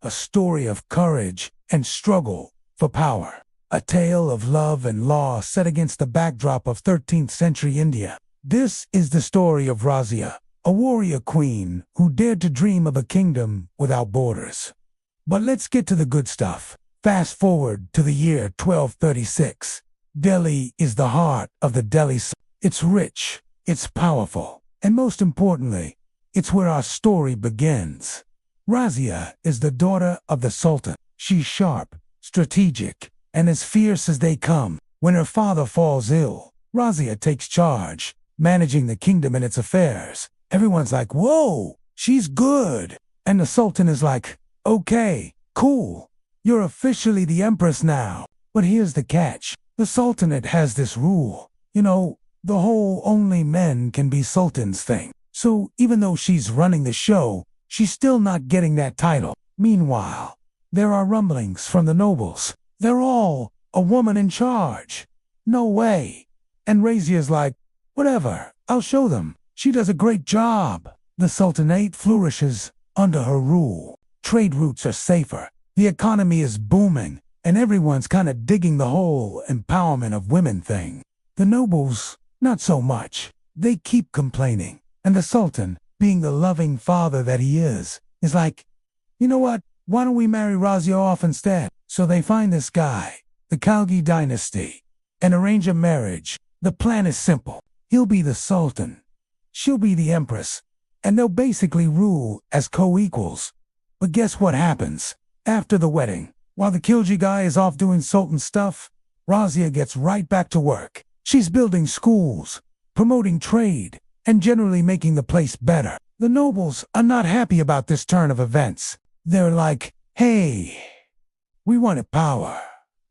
a story of courage and struggle for power. A tale of love and law set against the backdrop of 13th century India. This is the story of Razia, a warrior queen who dared to dream of a kingdom without borders. But let's get to the good stuff. Fast forward to the year 1236. Delhi is the heart of the Delhi Sultanate. It's rich, it's powerful, and most importantly, it's where our story begins. Razia is the daughter of the Sultan. She's sharp, strategic, and as fierce as they come. When her father falls ill, Razia takes charge, managing the kingdom and its affairs. Everyone's like, whoa, she's good. And the Sultan is like, okay, cool. You're officially the Empress now. But here's the catch. The Sultanate has this rule. The whole only men can be sultans thing. So even though she's running the show, she's still not getting that title. Meanwhile, there are rumblings from the nobles. They're all a woman in charge. No way. And Razia's like, whatever, I'll show them. She does a great job. The Sultanate flourishes under her rule. Trade routes are safer. The economy is booming, and everyone's kind of digging the whole empowerment of women thing. The nobles, not so much. They keep complaining. And the Sultan, being the loving father that he is like, you know what? Why don't we marry Razia off instead? So they find this guy, the Khalgi dynasty, and arrange a marriage. The plan is simple. He'll be the Sultan. She'll be the Empress. And they'll basically rule as co-equals. But guess what happens? After the wedding, while the Khilji guy is off doing Sultan stuff, Razia gets right back to work. She's building schools, promoting trade, and generally making the place better. The nobles are not happy about this turn of events. They're like, hey, we wanted power,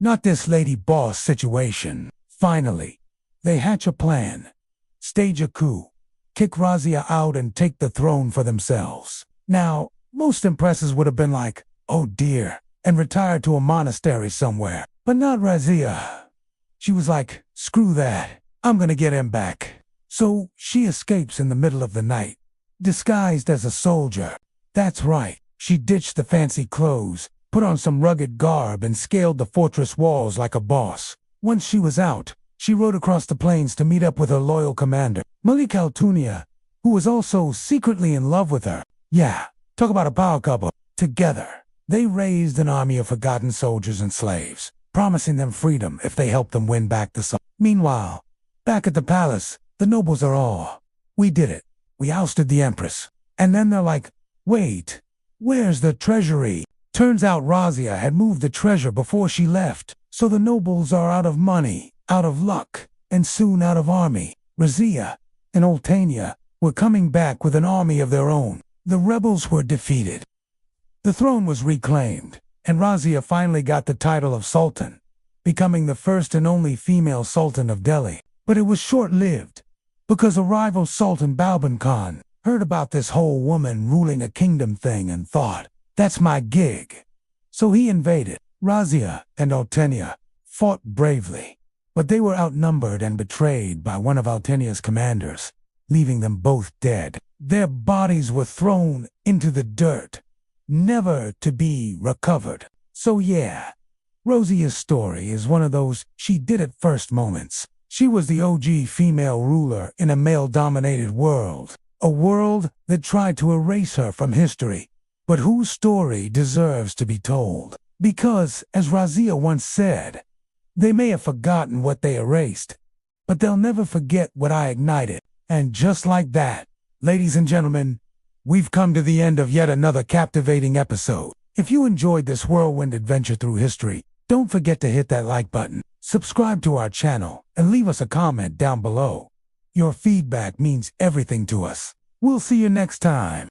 not this lady boss situation. Finally, they hatch a plan, stage a coup, kick Razia out and take the throne for themselves. Now, most empresses would have been like, oh dear, and retired to a monastery somewhere. But not Razia. She was like, screw that, I'm gonna get him back. So she escapes in the middle of the night, disguised as a soldier. That's right, she ditched the fancy clothes, put on some rugged garb and scaled the fortress walls like a boss. Once she was out, she rode across the plains to meet up with her loyal commander, Malik Al-Tunia, who was also secretly in love with her. Yeah, talk about a power couple. Together, they raised an army of forgotten soldiers and slaves, promising them freedom if they helped them win back the sun. Meanwhile, back at the palace, the nobles are all, we did it. We ousted the Empress. And then they're like, wait, where's the treasury? Turns out Razia had moved the treasure before she left. So the nobles are out of money, out of luck, and soon out of army. Razia and Ultania were coming back with an army of their own. The rebels were defeated. The throne was reclaimed, and Razia finally got the title of Sultan, becoming the first and only female Sultan of Delhi. But it was short-lived, because a rival Sultan, Balban Khan, heard about this whole woman ruling a kingdom thing and thought, that's my gig. So he invaded. Razia and Ultania fought bravely, but they were outnumbered and betrayed by one of Ultania's commanders, leaving them both dead. Their bodies were thrown into the dirt, never to be recovered. So yeah, Razia's story is one of those she did it first moments. She was the OG female ruler in a male-dominated world, a world that tried to erase her from history, but whose story deserves to be told. Because, as Razia once said, they may have forgotten what they erased, but they'll never forget what I ignited. And just like that, ladies and gentlemen, we've come to the end of yet another captivating episode. If you enjoyed this whirlwind adventure through history, don't forget to hit that like button, subscribe to our channel, and leave us a comment down below. Your feedback means everything to us. We'll see you next time.